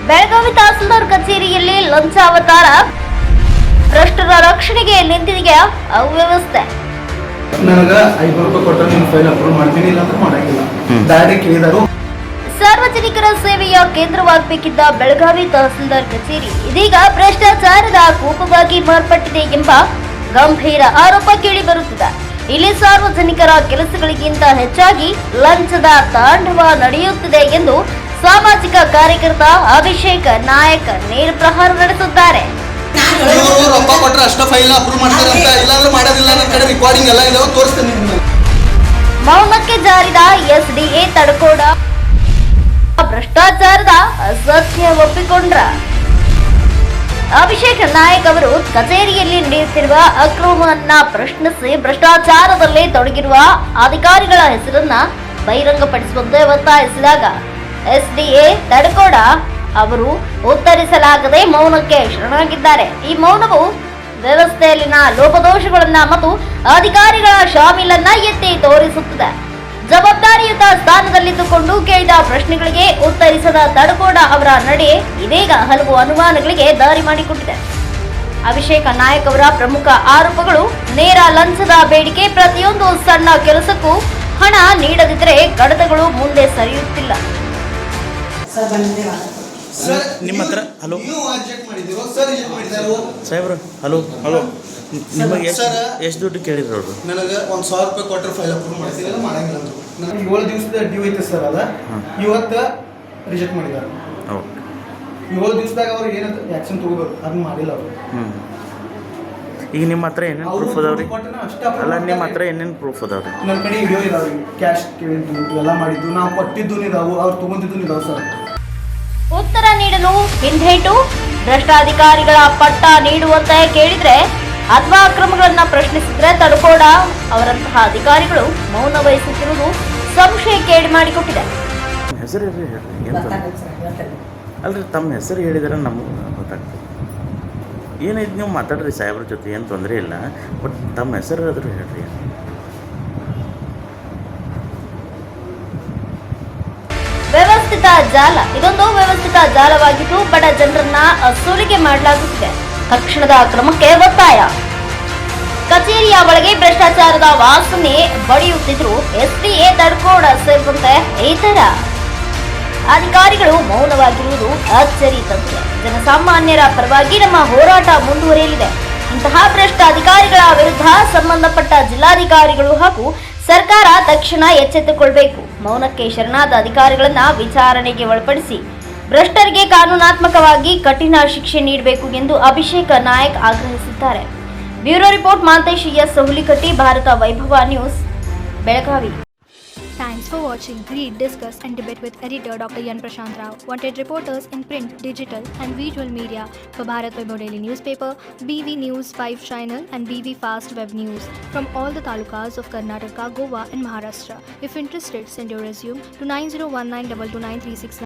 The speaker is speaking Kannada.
ಬೆಳಗಾವಿ ತಹಸೀಲ್ದಾರ್ ಕಚೇರಿಯಲ್ಲಿ ಲಂಚಾವತಾರ, ಭ್ರಷ್ಟರ ರಕ್ಷಣೆಗೆ ನಿಂತಿದೆಯಾ ಅವ್ಯವಸ್ಥೆ. ನನಗೆ 5 ರೂಪಾಯಿ ಕೊಟ್ಟರೆ ನಿಮ್ಮ ಫೈಲ್ ಅಪ್ರೂವ್ ಮಾಡ್ತೀನಿ, ಇಲ್ಲ ಅಂದ್ರೆ ಮಾಡಂಗಿಲ್ಲ. ಡೈರೆಕ್ಟ್ ಕೇಳಿದರು. ಸಾರ್ವಜನಿಕರ ಸೇವೆಯ ಕೇಂದ್ರವಾಗಬೇಕಿದ್ದ ಬೆಳಗಾವಿ ತಹಸೀಲ್ದಾರ್ ಕಚೇರಿ ಇದೀಗ ಭ್ರಷ್ಟಾಚಾರದ ಕೂಪವಾಗಿ ಮಾರ್ಪಟ್ಟಿದೆ ಎಂಬ ಗಂಭೀರ ಆರೋಪ ಕೇಳಿ ಬರುತ್ತಿದೆ. ಇಲ್ಲಿ ಸಾರ್ವಜನಿಕರ ಕೆಲಸಗಳಿಗಿಂತ ಹೆಚ್ಚಾಗಿ ಲಂಚದ ತಾಂಡವ ನಡೆಯುತ್ತಿದೆ ಎಂದು ಸಾಮಾಜಿಕ ಕಾರ್ಯಕರ್ತ ಅಭಿಷೇಕ್ ನಾಯಕ್ ನೇರ ಪ್ರಹಾರ ನಡೆಸಿದ್ದಾರೆ. ರೊಕ್ಕ ಕೊಟ್ಟರೆ ಅಷ್ಟ ಫೈಲ್ ಅಪ್ರೂವ್ ಮಾಡ್ತಾರೆ ಅಂತ, ಇಲ್ಲಾಂದ್ರೆ ಮಾಡೋದಿಲ್ಲ. ನನ್ನ ಕಡೆ ರೆಕಾರ್ಡಿಂಗ್ ಎಲ್ಲ ಇದಾವೆ, ತೋರಿಸ್ತೇನೆ ನಿಮ್ಗೆ. ಮೌನಕ್ಕೆ ಜಾರಿದ ಎಸ್ಡಿಎ ತಡಕೋಡ, ಭ್ರಷ್ಟಾಚಾರದ ಅಸತ್ಯ ಒಪ್ಪಿಕೊಂಡ್ರ. ಅಭಿಷೇಕ್ ನಾಯಕ್ ಅವರು ಕಚೇರಿಯಲ್ಲಿ ನಡೆಯುತ್ತಿರುವ ಅಕ್ರಮವನ್ನ ಪ್ರಶ್ನಿಸಿ ಭ್ರಷ್ಟಾಚಾರದಲ್ಲಿ ತೊಡಗಿರುವ ಅಧಿಕಾರಿಗಳ ಹೆಸರನ್ನ ಬಹಿರಂಗಪಡಿಸುವಂತೆ ಒತ್ತಾಯಿಸಿದಾಗ ಎಸ್ಡಿಎ ತಡಕೋಡ ಅವರು ಉತ್ತರಿಸಲಾಗದೆ ಮೌನಕ್ಕೆ ಶರಣಾಗಿದ್ದಾರೆ. ಈ ಮೌನವು ವ್ಯವಸ್ಥೆಯಲ್ಲಿನ ಲೋಪದೋಷಗಳನ್ನ ಮತ್ತು ಅಧಿಕಾರಿಗಳ ಶಾಮೀಲನ್ನ ಎತ್ತಿ ತೋರಿಸುತ್ತದೆ. ಜವಾಬ್ದಾರಿಯುತ ಸ್ಥಾನದಲ್ಲಿದ್ದುಕೊಂಡು ಕೇಳಿದ ಪ್ರಶ್ನೆಗಳಿಗೆ ಉತ್ತರಿಸದ ತಡಕೋಡ ಅವರ ನಡೆ ಇದೀಗ ಹಲವು ಅನುಮಾನಗಳಿಗೆ ದಾರಿ ಮಾಡಿಕೊಟ್ಟಿದೆ. ಅಭಿಷೇಕ್ ನಾಯಕ್ ಅವರ ಪ್ರಮುಖ ಆರೋಪಗಳು ನೇರ ಲಂಚದ ಬೇಡಿಕೆ, ಪ್ರತಿಯೊಂದು ಸಣ್ಣ ಕೆಲಸಕ್ಕೂ ಹಣ ನೀಡದಿದ್ದರೆ ಕಡತಗಳು ಮುಂದೆ ಸರಿಯುತ್ತಿಲ್ಲ. ಸರ್ ನಿಮ್ಮ ಹತ್ರ ಹಲೋ ಸಾಹೇಬ್ರು ಹಲೋ ನಿಮಗೆ ಎಷ್ಟು ದುಡ್ಡು ಕೇಳಿದ್ರು ಅವರು? ನನಗೆ 1,000 ರೂಪಾಯಿ ಕೊಟ್ಟರೆ ಫೈಲ್ ಅಪ್ರೂವ್ ಮಾಡ್ತೀನಿ, ಮಾಡಂಗಿಲ್ಲ ಅಂದರು. ನನಗೆ 7 ದಿವಸದ ಡ್ಯೂ ಐತೆ ಸರ್, ಅದ ಇವತ್ತು ರಿಜೆಕ್ಟ್ ಮಾಡಿದ್ದಾರೆ. 7 ದಿವಸದಾಗ ಅವ್ರು ಏನಂತ ಆ್ಯಕ್ಷನ್ ತೊಗೋಬೇಕು, ಅದನ್ನ ಮಾಡಿಲ್ಲ ಅವರು. ಈಗ ನಿಮ್ಮ ಹತ್ರ ಏನೇನು ಪ್ರೂಫ್ ಅದಾವ್ರಿ? ಅಲ್ಲ, ನಿಮ್ಮ ಹತ್ರ ಏನೇನು ಪ್ರೂಫ್ ಅದಾವ್ರಿ? ನನ್ನ ಕಡೆ ವಿಡಿಯೋ ಇದಾವೆ, ಕ್ಯಾಶ್ ಕೇಳಿದ್ದು ಎಲ್ಲ ಮಾಡಿದ್ದು, ನಾವು ಕೊಟ್ಟಿದ್ದು ಇದಾವು, ಅವ್ರು ತೊಗೊಂಡಿದ್ದು ಇದಾವೆ ಸರ್. ಉತ್ತರ ನೀಡಲು ಹಿಂದೇಟು, ಭ್ರಷ್ಟಾಧಿಕಾರಿಗಳ ಪಟ್ಟ ನೀಡುವಂತೆ ಕೇಳಿದ್ರೆ ಅಥವಾ ಅಕ್ರಮಗಳನ್ನ ಪ್ರಶ್ನಿಸಿದ್ರೆ ತಡಕೋಡ ಅವರಂತಹ ಅಧಿಕಾರಿಗಳು ಮೌನ ವಹಿಸುತ್ತಿರುವುದು ಸಂಶಯಕ್ಕೇಡು ಮಾಡಿಕೊಟ್ಟಿದೆ. ಹೆಸರು ಹೇಳ್ರಿ, ಅಲ್ರಿ ತಮ್ಮ ಹೆಸರು ಹೇಳಿದ್ರೆ ನಮಗೆ ಗೊತ್ತಾಗ್ತದೆ. ಏನೈತೆ ನೀವು ಮಾತಾಡ್ರಿ ಸಾಹೇಬ್ರ ಜೊತೆ, ಏನು ತೊಂದರೆ ಇಲ್ಲ. ಬಟ್ ತಮ್ಮ ಹೆಸರು ಆದರೂ ಹೇಳ್ರಿ. ವ್ಯವಸ್ಥಿತ ಜಾಲ, ಇದೊಂದು ವ್ಯವಸ್ಥಿತ ಜಾಲವಾಗಿದ್ದು ಬಡ ಜನರನ್ನ ಅಸೂಲಿಗೆ ಮಾಡಲಾಗುತ್ತಿದೆ. ತಕ್ಷಣದ ಕ್ರಮಕ್ಕೆ ಒತ್ತಾಯ. ಕಚೇರಿಯ ಒಳಗೆ ಭ್ರಷ್ಟಾಚಾರದ ವಾಸನೆ ಬಡಿಯುತ್ತಿದ್ರು ಎಸ್ಡಿಎ ತಡಕೋಡ ಸೇರಿದಂತೆ ಇತರ ಅಧಿಕಾರಿಗಳು ಮೌನವಾಗಿರುವುದು ಅಚ್ಚರಿ ತಂದಿದೆ. ಜನಸಾಮಾನ್ಯರ ಪರವಾಗಿ ನಮ್ಮ ಹೋರಾಟ ಮುಂದುವರಿಯಲಿದೆ. ಇಂತಹ ಭ್ರಷ್ಟ ಅಧಿಕಾರಿಗಳ ವಿರುದ್ಧ ಸಂಬಂಧಪಟ್ಟ ಜಿಲ್ಲಾಧಿಕಾರಿಗಳು ಹಾಗೂ ಸರ್ಕಾರ ತಕ್ಷಣ ಎಚ್ಚೆತ್ತುಕೊಳ್ಬೇಕು. ಮೌನಕ್ಕೆ ಶರಣಾದ ಅಧಿಕಾರಿಗಳನ್ನ ವಿಚಾರಣೆಗೆ ಒಳಪಡಿಸಿ ಭ್ರಷ್ಟರಿಗೆ ಕಾನೂನಾತ್ಮಕವಾಗಿ ಕಠಿಣ ಶಿಕ್ಷೆ ನೀಡಬೇಕು ಎಂದು ಅಭಿಷೇಕ್ ನಾಯಕ್ ಆಗ್ರಹಿಸಿದ್ದಾರೆ. Bureau report Manthesh S Hulikatti, Bharata Vaibhava news, Belagavi. Thanks for watching. Read, discuss and debate with editor Dr. Yan Prashant Rao. Wanted reporters in print, digital and visual media for Bharat Vaibhav Daily Newspaper, BV News 5 Channel and BV Fast Web News from all the talukas of Karnataka, Goa and Maharashtra. If interested, send your resume to 9019229369.